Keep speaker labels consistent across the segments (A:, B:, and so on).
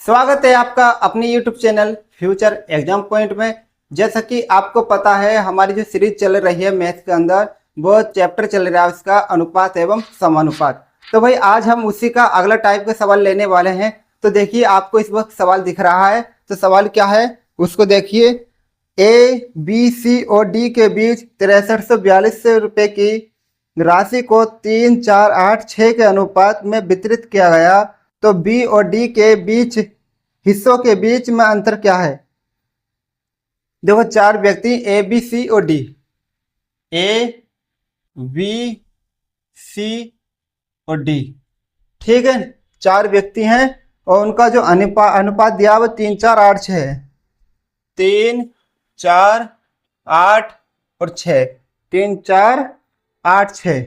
A: स्वागत है आपका अपनी YouTube channel future exam point में। जैसा कि आपको पता है हमारी जो सीरीज चल रही है मैथ्स के अंदर वो चैप्टर चल रहा है उसका अनुपात एवं समानुपात। तो भाई आज हम उसी का अगला टाइप का सवाल लेने वाले हैं। तो देखिए आपको इस वक्त सवाल दिख रहा है, तो सवाल क्या है उसको देखिए। ए बी सी और डी के बीच 6342 रुपए की राशि को 3, 4, 8, 6 के अनुपात में वितरित किया गया, तो बी और डी के बीच हिस्सों के बीच में अंतर क्या है। देखो चार व्यक्ति ए बी सी और डी, ए बी सी और डी, ठीक है। चार व्यक्ति हैं और उनका जो अनुपात दिया वो 3, 4, 8, 6 है। 3, 4, 8 और 6, 3, 4, 8, 6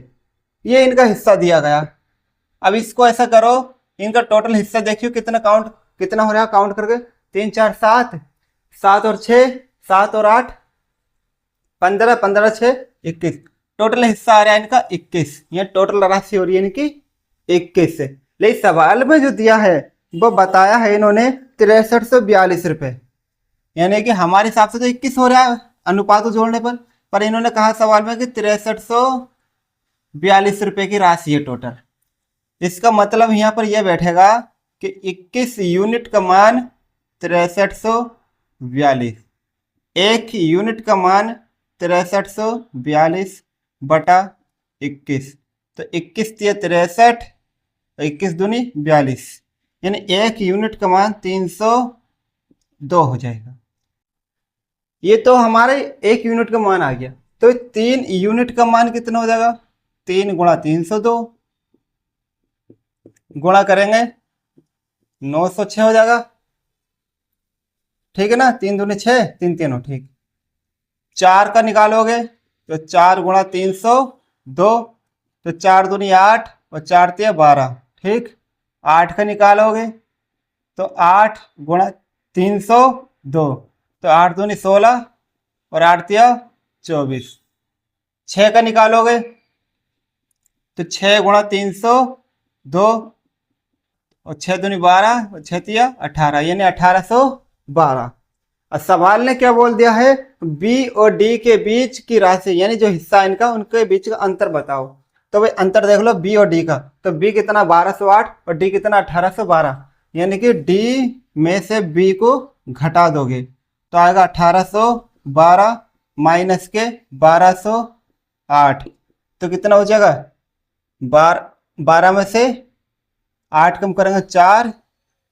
A: ये इनका हिस्सा दिया गया। अब इसको ऐसा करो, इनका टोटल हिस्सा देखियो कितना हो रहा है, काउंट करके 3, 4, 7, 7 और 6, 7 और 8, 15, 15, 6, 21। टोटल हिस्सा आ रहा है इनका 21। ये टोटल राशि हो रही है इनकी 21 से। लेकिन सवाल में जो दिया है वो बताया है इन्होंने 6342 रुपए, यानी कि हमारे हिसाब से तो 21 हो रहा है अनुपात को जोड़ने पर इन्होंने कहा सवाल में कि 6342 रुपए की राशि है टोटल। इसका मतलब यहाँ पर यह बैठेगा कि 21 यूनिट का मान 6342, एक यूनिट का मान 6342 बटा 21, तो 21 दिया 63, 21 दूनी 42, यानी एक यूनिट का मान 302 हो जाएगा। ये तो हमारे एक यूनिट का मान आ गया, तो 3 यूनिट का मान कितना हो जाएगा, 3 गुणा 302 गुणा करेंगे 906 हो जाएगा, ठीक है ना। 3 दूनी 6, 3 तीनों ठीक। 4 का निकालोगे तो 4 गुणा 302, तो 4 दूनी 8 और 4 तिया 12, ठीक। 8 का निकालोगे तो 8 गुणा 302, तो 8 दूनी 16 और 8 तिया 24। 6 का निकालोगे तो 6 गुणा 302 और 6 दूनी 12 और 6 तिया 18, यानी 1812। और सवाल ने क्या बोल दिया है, बी और डी के बीच की राशि यानी जो हिस्सा इनका उनके बीच का अंतर बताओ। तो भाई अंतर देख लो बी और डी का, तो बी कितना 1208 और डी कितना 1812, यानी कि डी में से बी को घटा दोगे तो आएगा 1812 माइनस के 1208, तो कितना हो जाएगा 12 में से 8 कम करेंगे 4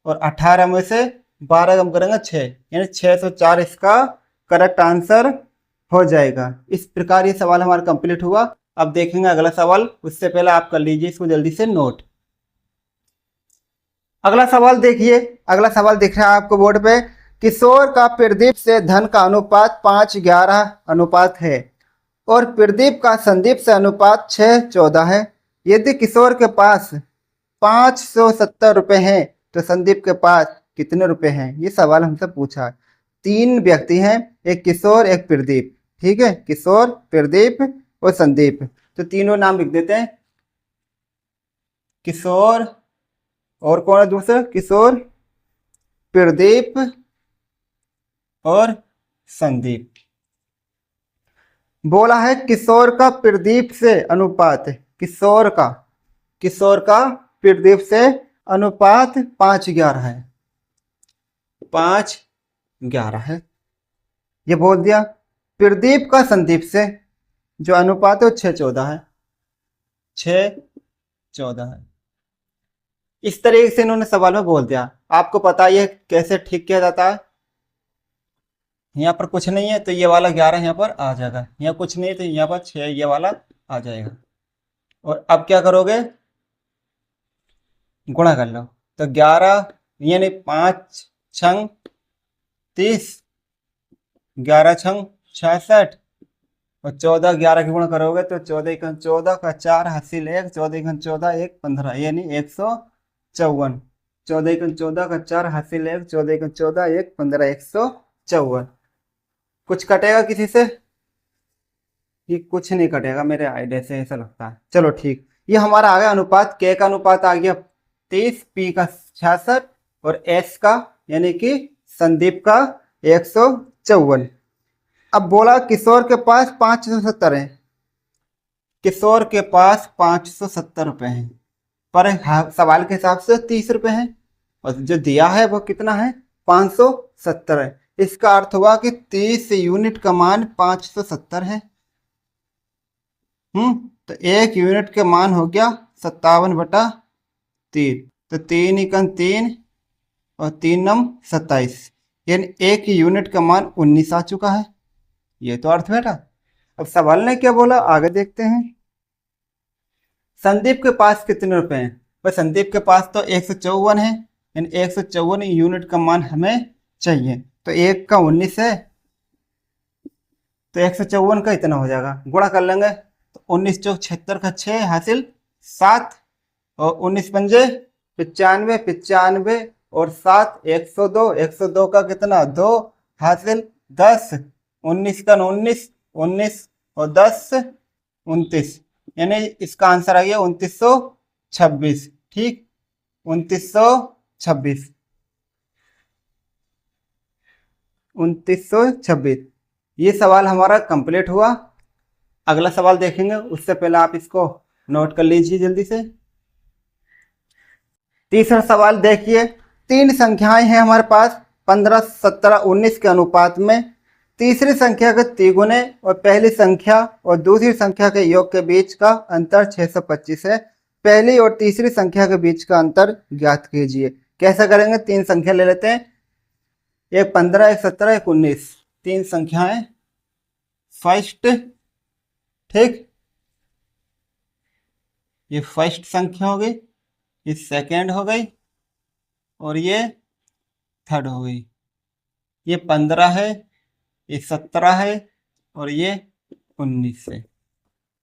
A: और 18 में से 12 कम करेंगे 6, यानी 604 इसका करेक्ट आंसर हो जाएगा। इस प्रकार ये सवाल हमारा कंप्लीट हुआ। अब देखेंगे अगला सवाल, उससे पहले आप कर लीजिए इसको जल्दी से नोट। अगला सवाल देखिए, अगला सवाल दिख रहा है आपको बोर्ड पे। किशोर का प्रदीप से धन का अनुपात 5:11 अनुपात है और प्रदीप का संदीप से अनुपात 6:14 है। यदि किशोर के पास 570 रुपए हैं तो संदीप के पास कितने रुपए हैं, ये सवाल हमसे पूछा है। 3 व्यक्ति हैं, एक किशोर एक प्रदीप, ठीक है। किशोर, प्रदीप और संदीप, तो तीनों नाम लिख देते हैं। किशोर और कौन है दूसरा, किशोर, प्रदीप और संदीप। बोला है किशोर का प्रदीप से अनुपात, किशोर का प्रदीप से अनुपात 5:11 है, 5:11 है ये बोल दिया। प्रदीप का संदीप से जो अनुपात है वो 6:14 है, 6:14 है। इस तरीके से इन्होंने सवाल में बोल दिया। आपको पता है कैसे ठीक किया जाता है। यहाँ पर कुछ नहीं है तो ये वाला 11 यहाँ पर आ जाएगा, यहाँ कुछ नहीं है तो यहाँ पर 6 ये वाला आ जाएगा। और अब क्या करोगे, गुणा कर लो, तो 11 यानी 5 छंग 30, 11 छंग 66 और 14 11 के गुणा करोगे तो 14 का 14 का 4 हासिल 1, 14 का 14 1 15, यानी 154। 14 का 14 का 4 हासिल 1, 14 का 14 1 15, 154। कुछ कटेगा किसी से, ये कुछ नहीं कटेगा मेरे आइडिया से ऐसा लगता है। चलो ठीक, ये हमारा आ गया अनुपात, के का अनुपात आ गया 30, पी का 66 और एस का यानी कि संदीप का 154। अब बोला किशोर के पास 570 है, किशोर के पास 570 रुपए हैं, पर सवाल के हिसाब से 30 रुपए हैं और जो दिया है वो कितना है 570 है। इसका अर्थ हुआ कि 30 यूनिट का मान 570 है। तो 1 यूनिट के मान हो गया 57/3, तो 3 एकम 3 और 3 नम 27, यानी 1 यूनिट का मान 19 आ चुका है। ये तो अर्थ बेटा। अब सवाल ने क्या बोला आगे देखते हैं। संदीप के पास कितने रुपए हैं? भाई संदीप के पास तो 154 है, यानी 154 यूनिट का मान हमें चाहिए। तो 1 का 19 है, तो 154 का इतना हो जाएगा, गुणा कर लेंगे तो 19 चौक 76 का 6 हासिल 7 और 19 पंजे 95, 95 और 7 102, 102 का कितना 2 हासिल 10, 19 का 19, 19 और 10 29, यानी इसका आंसर आ गया 2926। ठीक, 2926, 2926। ये सवाल हमारा कंप्लीट हुआ। अगला सवाल देखेंगे, उससे पहले आप इसको नोट कर लीजिए जल्दी से। तीसरा सवाल देखिए, 3 संख्याएं हैं हमारे पास 15, 17, 19 के अनुपात में। तीसरी संख्या के तिगुने और पहली संख्या और दूसरी संख्या के योग के बीच का अंतर 625 है। पहली और तीसरी संख्या के बीच का अंतर ज्ञात कीजिए। कैसा करेंगे? 3 संख्या ले लेते हैं, एक 15, एक 17, एक 19, 3 संख्याएं। फर्स्ट, ठीक, ये फर्स्ट संख्या हो गई, ये सेकेंड हो गई और ये थर्ड हो गई। ये 15 है, ये 17 है और ये 19 है।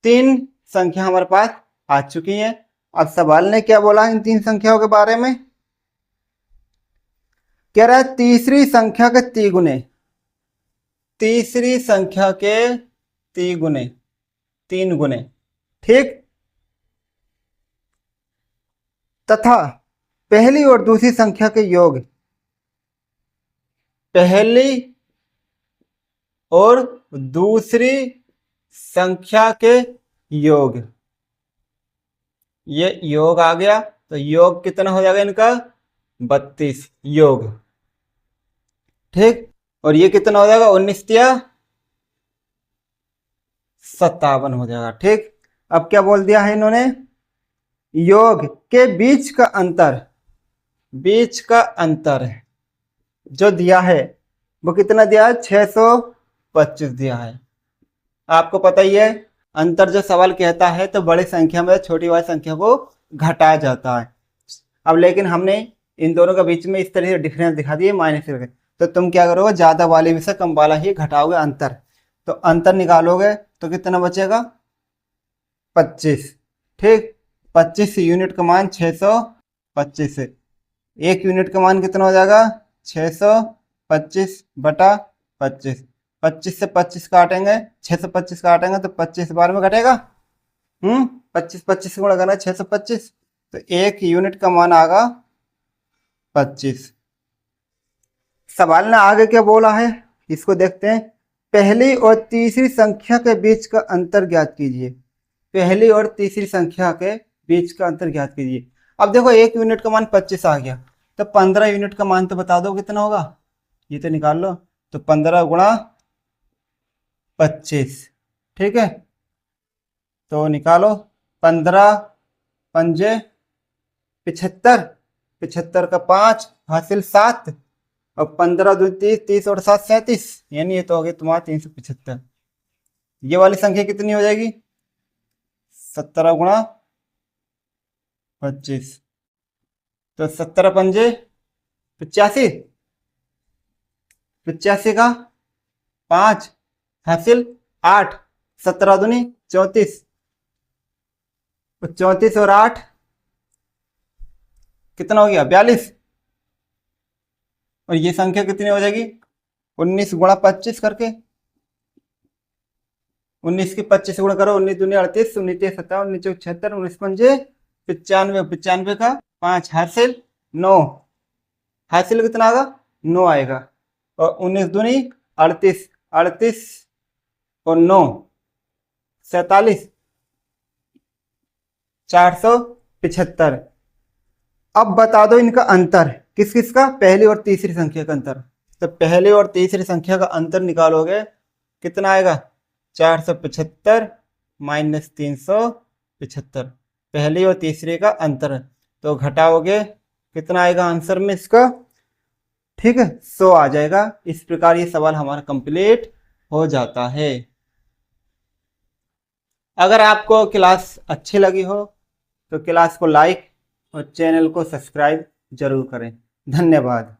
A: 3 संख्या हमारे पास आ चुकी है। अब सवाल ने क्या बोला इन 3 संख्याओं के बारे में? कह रहा है तीसरी संख्या के तिगुने, तीसरी संख्या के तिगुने, 3 गुने, ठीक, तथा पहली और दूसरी संख्या के योग, पहली और दूसरी संख्या के योग, ये योग आ गया तो योग कितना हो जाएगा इनका 32 योग, ठीक, और ये कितना हो जाएगा 19 या 57 हो जाएगा। ठीक, अब क्या बोल दिया है इन्होंने? योग के बीच का अंतर, बीच का अंतर जो दिया है वो कितना दिया है 625 दिया है। आपको पता ही है अंतर जो सवाल कहता है तो बड़ी संख्या में छोटी वाली संख्या को घटाया जाता है। अब लेकिन हमने इन दोनों के बीच में इस तरह से डिफरेंस दिखा दिए माइनस करके, तो तुम क्या करोगे ज्यादा वाले में से कम वाला ही घटाओगे अंतर, तो अंतर निकालोगे तो कितना बचेगा 25। ठीक, 25 यूनिट का मान 625 है। 1 यूनिट का मान कितना हो जाएगा 625 बटा 25। 25 से 25 काटेंगे, 625 काटेंगे तो 25 बार में घटेगा। 25 25 गुणा करना 625, तो 1 यूनिट का मान आगा 25। सवाल ने आगे क्या बोला है इसको देखते हैं। पहली और तीसरी संख्या के बीच का अंतर ज्ञात कीजिए। पहली और तीसरी संख्या के बीच का अंतर ज्ञात कीजिए। अब देखो 1 यूनिट का मान 25 आ गया, तो 15 यूनिट का मान तो बता दो कितना होगा, ये तो निकाल लो। तो 15 गुणा 25, ठीक है, तो निकालो 15 पंजे 75, 75 का 5 हासिल 7 और 15 2 30, 30 और 7 37, यानी ये तो हो गया तुम्हारा 375। ये वाली संख्या कितनी हो जाएगी 17 गुणा 25, तो 17 पंजे 85, 85 का 5 हासिल 8, 17 दूनी 34, 34 और 8 कितना हो गया 42, और ये संख्या कितनी हो जाएगी 19 गुणा 25 करके, 19 की 25 गुणा करो, 19 दूनी 38, 19 57, 19 76, 19 पंजे 95, 95 का 5 हासिल 9, हासिल कितना आएगा 9 आएगा। और 19 दूनी 38, 38 और 9 47, 475। अब बता दो इनका अंतर, किस किस का, पहली और तीसरी संख्या का अंतर। तो पहली और तीसरी संख्या का अंतर निकालोगे कितना आएगा, 475 माइनस 375, पहली और तीसरी का अंतर। तो घटाओगे कितना आएगा आंसर में इसका, ठीक है 100 आ जाएगा। इस प्रकार ये सवाल हमारा कंप्लीट हो जाता है। अगर आपको क्लास अच्छी लगी हो तो क्लास को लाइक और चैनल को सब्सक्राइब जरूर करें। धन्यवाद।